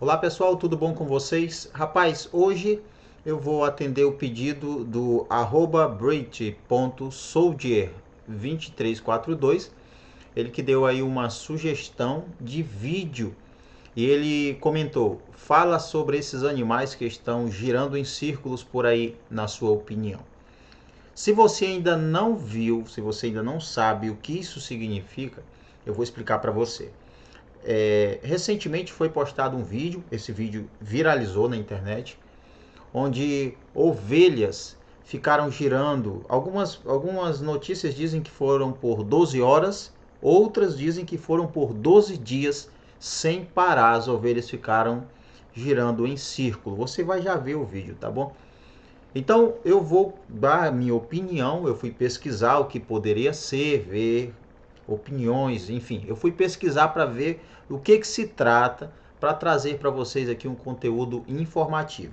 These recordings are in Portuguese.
Olá pessoal, tudo bom com vocês? Rapaz, hoje eu vou atender o pedido do @brit.soldier2342, ele que deu aí uma sugestão de vídeo e ele comentou: fala sobre esses animais que estão girando em círculos por aí, na sua opinião. Se você ainda não viu, se você ainda não sabe o que isso significa, eu vou explicar para você. Recentemente foi postado um vídeo, esse vídeo viralizou na internet, onde ovelhas ficaram girando. Algumas notícias dizem que foram por 12 horas, outras dizem que foram por 12 dias sem parar. As ovelhas ficaram girando em círculo. Você vai já ver o vídeo, tá bom? Então eu vou dar a minha opinião, eu fui pesquisar o que poderia ser, ver opiniões, enfim, eu fui pesquisar para ver o que se trata, para trazer para vocês aqui um conteúdo informativo.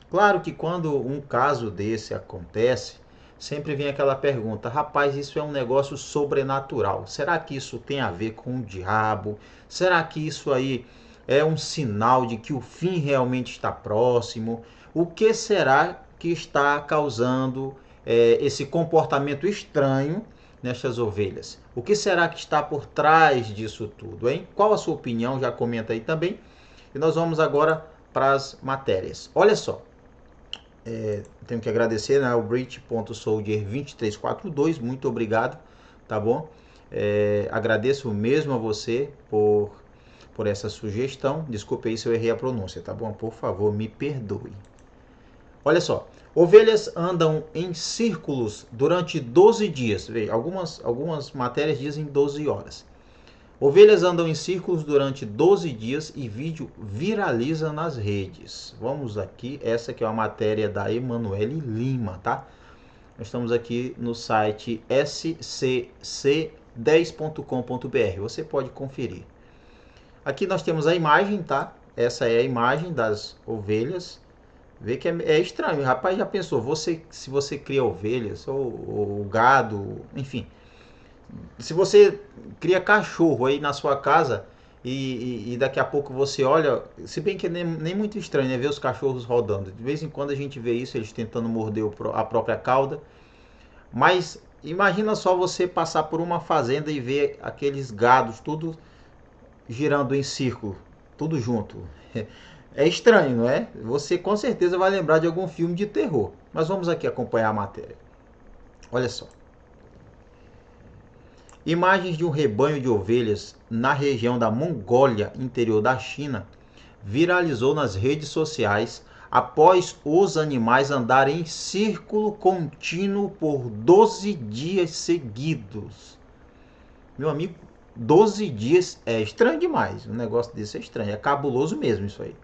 Claro que quando um caso desse acontece, sempre vem aquela pergunta: rapaz, isso é um negócio sobrenatural, será que isso tem a ver com o diabo? Será que isso aí é um sinal de que o fim realmente está próximo? O que será que está causando esse comportamento estranho nestas ovelhas? O que será que está por trás disso tudo, hein? Qual a sua opinião? Já comenta aí também. E nós vamos agora para as matérias. Olha só, tenho que agradecer, né, o brit.soldier2342, muito obrigado, tá bom? Agradeço mesmo a você por essa sugestão. Desculpe aí se eu errei a pronúncia, tá bom? Por favor, me perdoe. Olha só, ovelhas andam em círculos durante 12 dias. Veja, algumas matérias dizem 12 horas. Ovelhas andam em círculos durante 12 dias e vídeo viraliza nas redes. Vamos aqui, essa aqui é uma matéria da Emanuele Lima, tá? Nós estamos aqui no site scc10.com.br. Você pode conferir. Aqui nós temos a imagem, tá? Essa é a imagem das ovelhas. Vê que é estranho, rapaz. Já pensou, se você cria ovelhas ou gado, enfim, se você cria cachorro aí na sua casa e daqui a pouco você olha, se bem que é nem muito estranho, né, ver os cachorros rodando. De vez em quando a gente vê isso, eles tentando morder a própria cauda. Mas imagina só você passar por uma fazenda e ver aqueles gados tudo girando em círculo, tudo junto. É estranho, não é? Você com certeza vai lembrar de algum filme de terror. Mas vamos aqui acompanhar a matéria. Olha só. Imagens de um rebanho de ovelhas na região da Mongólia, interior da China, viralizou nas redes sociais após os animais andarem em círculo contínuo por 12 dias seguidos. Meu amigo, 12 dias é estranho demais. Um negócio desse é estranho, é cabuloso mesmo isso aí.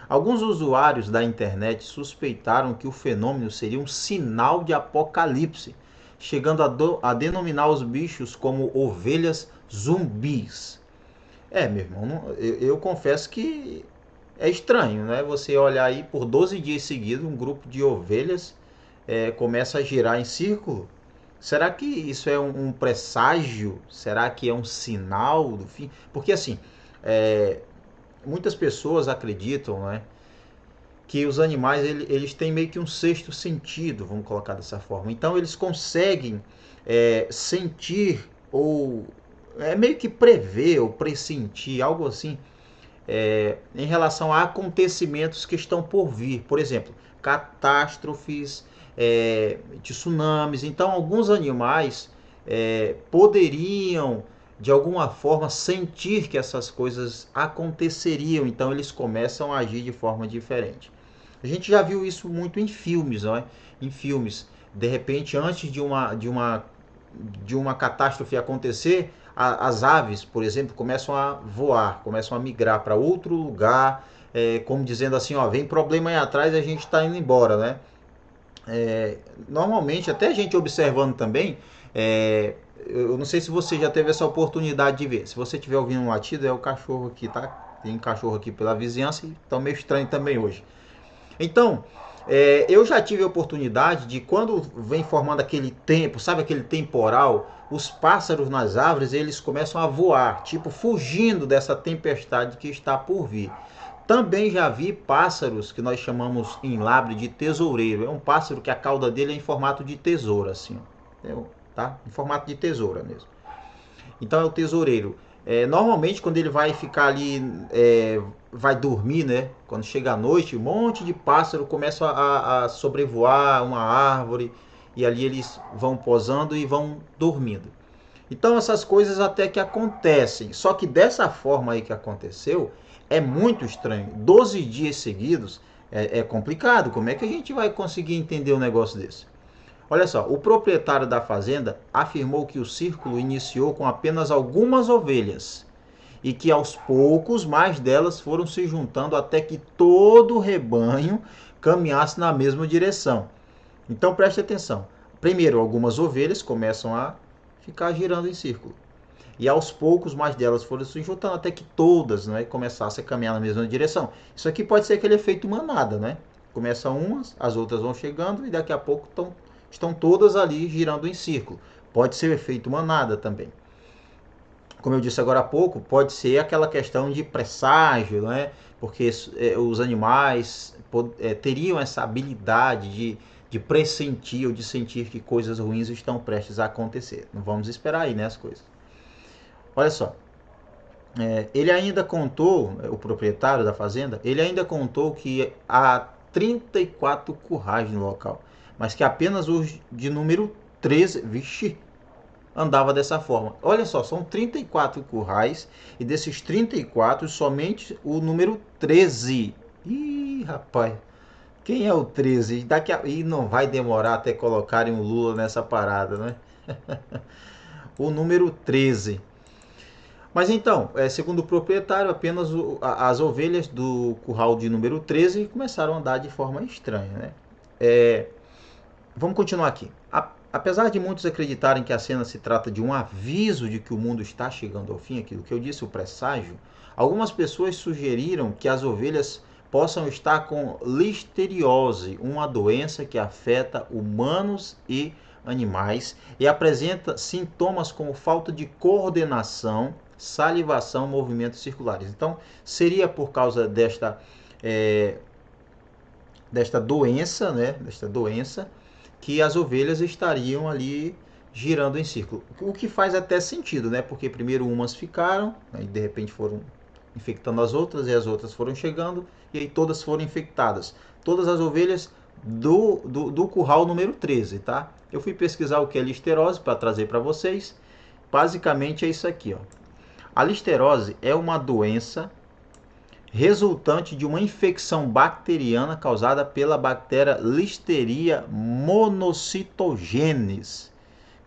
Alguns usuários da internet suspeitaram que o fenômeno seria um sinal de apocalipse, chegando a denominar os bichos como ovelhas zumbis. Meu irmão, eu confesso que é estranho, né? Você olhar aí por 12 dias seguidos, um grupo de ovelhas começa a girar em círculo. Será que isso é um presságio? Será que é um sinal do fim? Porque assim, muitas pessoas acreditam, né, que os animais eles têm meio que um sexto sentido, vamos colocar dessa forma. Então eles conseguem sentir ou meio que prever ou pressentir algo assim em relação a acontecimentos que estão por vir. Por exemplo, catástrofes, tsunamis. Então alguns animais poderiam de alguma forma sentir que essas coisas aconteceriam, então eles começam a agir de forma diferente. A gente já viu isso muito em filmes, não é? Em filmes, de repente, antes de uma catástrofe acontecer, as aves, por exemplo, começam a voar, começam a migrar para outro lugar, como dizendo assim, ó, vem problema aí atrás e a gente está indo embora, né? Normalmente, até a gente observando também, eu não sei se você já teve essa oportunidade de ver. Se você estiver ouvindo um latido, é o cachorro aqui, tá? Tem um cachorro aqui pela vizinhança e tá meio estranho também hoje. Então, eu já tive a oportunidade de, quando vem formando aquele tempo, sabe, aquele temporal, os pássaros nas árvores, eles começam a voar, tipo, fugindo dessa tempestade que está por vir. Também já vi pássaros que nós chamamos em Labre de tesoureiro. É um pássaro que a cauda dele é em formato de tesoura, assim, ó. Tá? Em formato de tesoura mesmo. Então é o tesoureiro. Normalmente quando ele vai ficar ali, vai dormir, né? Quando chega a noite, um monte de pássaro começa a sobrevoar uma árvore e ali eles vão posando e vão dormindo. Então essas coisas até que acontecem. Só que dessa forma aí que aconteceu, é muito estranho. 12 dias seguidos é complicado. Como é que a gente vai conseguir entender um negócio desse? Olha só, o proprietário da fazenda afirmou que o círculo iniciou com apenas algumas ovelhas e que aos poucos mais delas foram se juntando até que todo o rebanho caminhasse na mesma direção. Então preste atenção. Primeiro, algumas ovelhas começam a ficar girando em círculo. E aos poucos mais delas foram se juntando até que todas, né, começassem a caminhar na mesma direção. Isso aqui pode ser aquele efeito manada, né? Começam umas, as outras vão chegando e daqui a pouco estão todas ali girando em círculo. Pode ser o efeito manada também. Como eu disse agora há pouco, pode ser aquela questão de presságio, né? Porque os animais teriam essa habilidade de pressentir ou de sentir que coisas ruins estão prestes a acontecer. Não vamos esperar aí, né, as coisas. Olha só, ele ainda contou, o proprietário da fazenda, ele ainda contou que há 34 currais no local, mas que apenas os de número 13, vixe, andava dessa forma. Olha só, são 34 currais e desses 34, somente o número 13. Ih, rapaz, quem é o 13? E não vai demorar até colocarem o Lula nessa parada, né? O número 13. Mas então, segundo o proprietário, apenas as ovelhas do curral de número 13 começaram a andar de forma estranha, né? Vamos continuar aqui. Apesar de muitos acreditarem que a cena se trata de um aviso de que o mundo está chegando ao fim, aquilo que eu disse, o presságio, algumas pessoas sugeriram que as ovelhas possam estar com listeriose, uma doença que afeta humanos e animais e apresenta sintomas como falta de coordenação, salivação, movimentos circulares. Então, seria por causa desta doença, né? Desta doença, que as ovelhas estariam ali girando em círculo. O que faz até sentido, né? Porque primeiro umas ficaram, aí de repente foram infectando as outras, e as outras foram chegando, e aí todas foram infectadas. Todas as ovelhas do curral número 13, tá? Eu fui pesquisar o que é listerose para trazer para vocês. Basicamente é isso aqui, ó. A listerose é uma doença resultante de uma infecção bacteriana causada pela bactéria Listeria monocytogenes,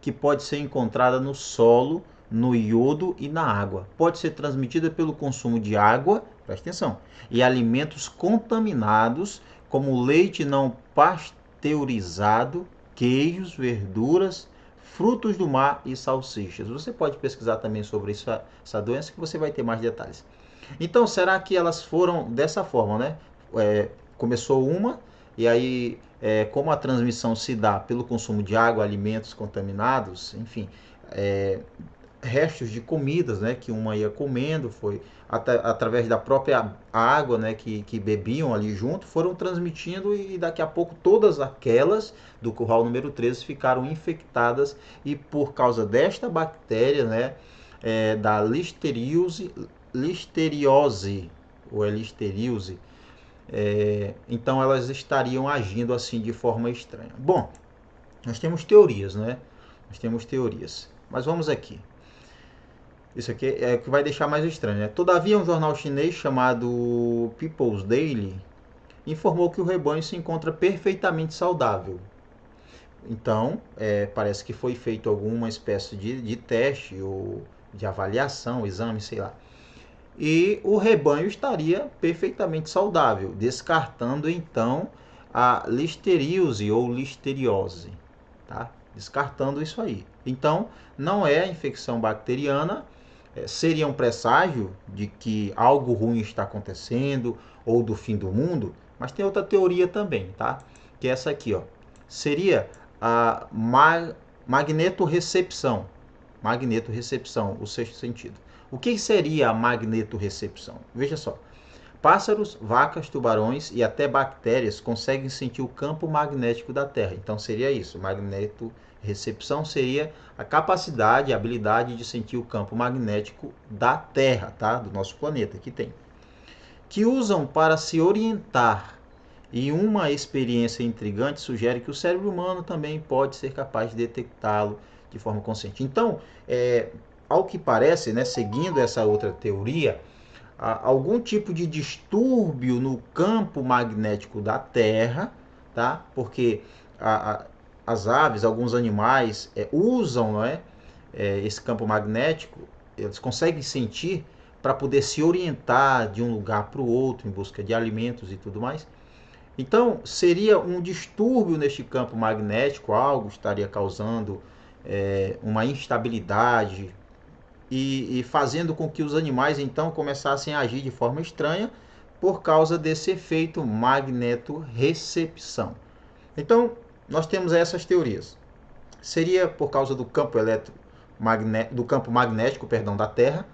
que pode ser encontrada no solo, no iodo e na água. Pode ser transmitida pelo consumo de água, presta atenção, e alimentos contaminados, como leite não pasteurizado, queijos, verduras, frutos do mar e salsichas. Você pode pesquisar também sobre essa doença que você vai ter mais detalhes. Então, será que elas foram dessa forma, né? Começou uma, e aí, como a transmissão se dá pelo consumo de água, alimentos contaminados, enfim, restos de comidas, né? Que uma ia comendo, foi através da própria água, né? Que bebiam ali junto, foram transmitindo e daqui a pouco todas aquelas do curral número 13 ficaram infectadas e por causa desta bactéria, né? Da listeriose ou listeriose, então elas estariam agindo assim de forma estranha. Bom, nós temos teorias, né? Nós temos teorias, mas vamos aqui. Isso aqui é o que vai deixar mais estranho, né? Todavia, um jornal chinês chamado People's Daily informou que o rebanho se encontra perfeitamente saudável. Então, parece que foi feito alguma espécie de teste ou de avaliação, exame, sei lá. E o rebanho estaria perfeitamente saudável, descartando então a listeriose ou listeriose, tá? Descartando isso aí. Então, não é a infecção bacteriana, seria um presságio de que algo ruim está acontecendo ou do fim do mundo, mas tem outra teoria também, tá? Que é essa aqui, ó. Seria a magnetorrecepção. Magnetorrecepção, o sexto sentido. O que seria a magnetorrecepção? Veja só. Pássaros, vacas, tubarões e até bactérias conseguem sentir o campo magnético da Terra. Então seria isso, magnetorecepção seria a capacidade, a habilidade de sentir o campo magnético da Terra, tá? Do nosso planeta, que tem. Que usam para se orientar. E uma experiência intrigante sugere que o cérebro humano também pode ser capaz de detectá-lo de forma consciente. Então, ao que parece, né, seguindo essa outra teoria, algum tipo de distúrbio no campo magnético da Terra, tá? Porque as aves, alguns animais usam, não é, esse campo magnético, eles conseguem sentir para poder se orientar de um lugar para o outro em busca de alimentos e tudo mais. Então, seria um distúrbio neste campo magnético, algo estaria causando uma instabilidade e fazendo com que os animais então começassem a agir de forma estranha por causa desse efeito magnetorrecepção. Então, nós temos essas teorias. Seria por causa do campo magnético, da Terra,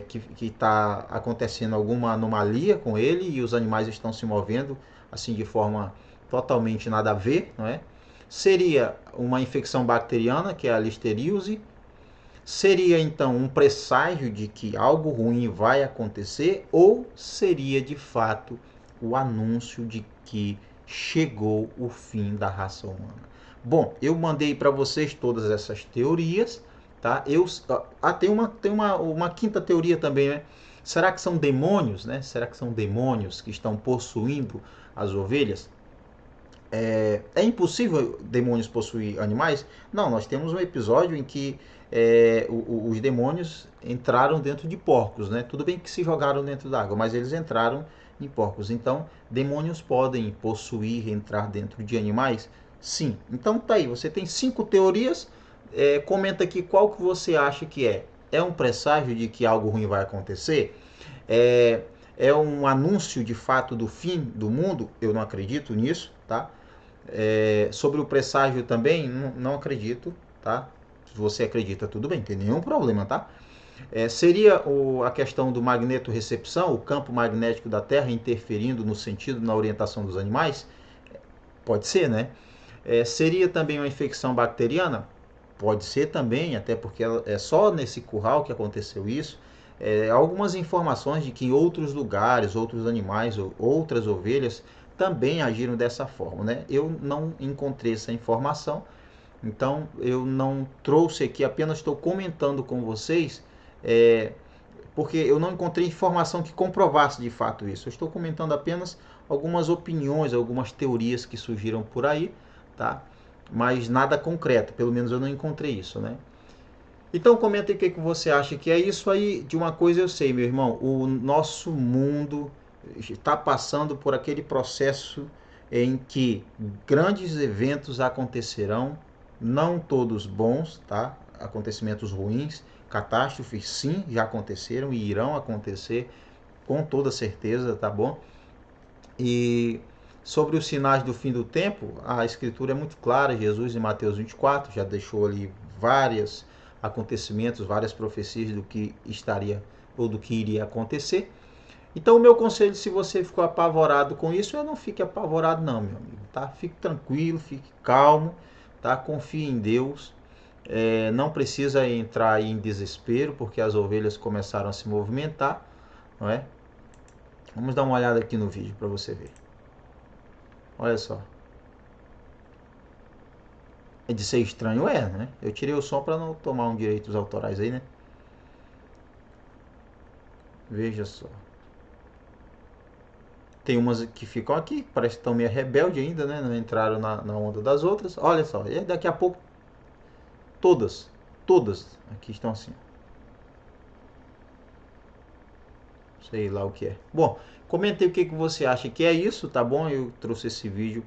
que está acontecendo alguma anomalia com ele e os animais estão se movendo assim de forma totalmente nada a ver, não é? Seria uma infecção bacteriana, que é a listeríase. Seria então um presságio de que algo ruim vai acontecer, ou seria de fato o anúncio de que chegou o fim da raça humana? Bom, eu mandei para vocês todas essas teorias, tá? Tem uma quinta teoria também, né? Será que são demônios, né? Será que são demônios que estão possuindo as ovelhas? É impossível demônios possuir animais? Não, nós temos um episódio em que os demônios entraram dentro de porcos, né? Tudo bem que se jogaram dentro d'água, mas eles entraram em porcos. Então, demônios podem possuir, entrar dentro de animais? Sim. Então tá aí, você tem 5 teorias. Comenta aqui qual que você acha que é. É um presságio de que algo ruim vai acontecer? É um anúncio de fato do fim do mundo? Eu não acredito nisso, tá? Sobre o presságio também, não acredito, tá? Se você acredita, tudo bem, não tem nenhum problema, tá? Seria a questão do magnetorrecepção, o campo magnético da Terra interferindo no sentido, na orientação dos animais? Pode ser, né? Seria também uma infecção bacteriana? Pode ser também, até porque é só nesse curral que aconteceu isso. Algumas informações de que em outros lugares, outros animais, ou outras ovelhas também agiram dessa forma, né? Eu não encontrei essa informação, então eu não trouxe aqui, apenas estou comentando com vocês, porque eu não encontrei informação que comprovasse de fato isso. Eu estou comentando apenas algumas opiniões, algumas teorias que surgiram por aí, tá? Mas nada concreto, pelo menos eu não encontrei isso, né? Então comenta aí o que você acha que é isso aí. De uma coisa eu sei, meu irmão, o nosso mundo está passando por aquele processo em que grandes eventos acontecerão, não todos bons, tá? Acontecimentos ruins, catástrofes sim, já aconteceram e irão acontecer com toda certeza, tá bom? E sobre os sinais do fim do tempo, a escritura é muito clara. Jesus em Mateus 24 já deixou ali vários acontecimentos, várias profecias do que estaria ou do que iria acontecer. Então o meu conselho, se você ficou apavorado com isso, não fique apavorado não, meu amigo, tá? Fique tranquilo, fique calmo, tá? Confie em Deus. Não precisa entrar em desespero, porque as ovelhas começaram a se movimentar, não é? Vamos dar uma olhada aqui no vídeo para você ver. Olha só. É de ser estranho, né? Eu tirei o som para não tomar um direitos autorais aí, né? Veja só. Tem umas que ficam aqui, parece que estão meio rebelde ainda, né? Não entraram na onda das outras. Olha só, e daqui a pouco todas aqui estão assim. Sei lá o que é. Bom, comentei o que você acha que é isso, tá bom? Eu trouxe esse vídeo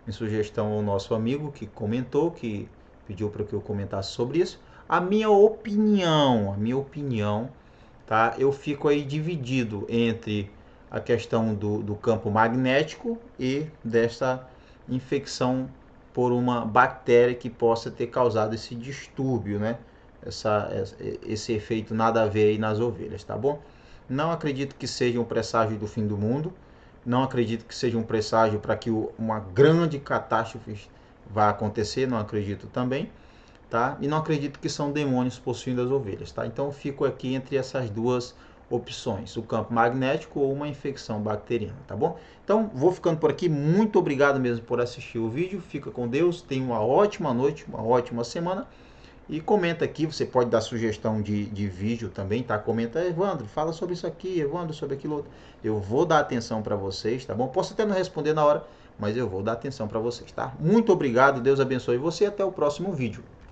em sugestão ao nosso amigo que comentou, que pediu para que eu comentasse sobre isso. A minha opinião, tá? Eu fico aí dividido entre a questão do campo magnético e dessa infecção por uma bactéria que possa ter causado esse distúrbio, né? Esse efeito nada a ver aí nas ovelhas, tá bom? Não acredito que seja um presságio do fim do mundo. Não acredito que seja um presságio para que uma grande catástrofe vá acontecer. Não acredito também. Tá? E não acredito que são demônios possuindo as ovelhas, tá? Então eu fico aqui entre essas duas opções, o campo magnético ou uma infecção bacteriana, tá bom? Então vou ficando por aqui, muito obrigado mesmo por assistir o vídeo, fica com Deus, tenha uma ótima noite, uma ótima semana e comenta aqui, você pode dar sugestão de vídeo também, tá? Comenta, Evandro, fala sobre isso aqui, Evandro, sobre aquilo outro. Eu vou dar atenção para vocês, tá bom? Posso até não responder na hora, mas eu vou dar atenção para vocês, tá? Muito obrigado, Deus abençoe você e até o próximo vídeo.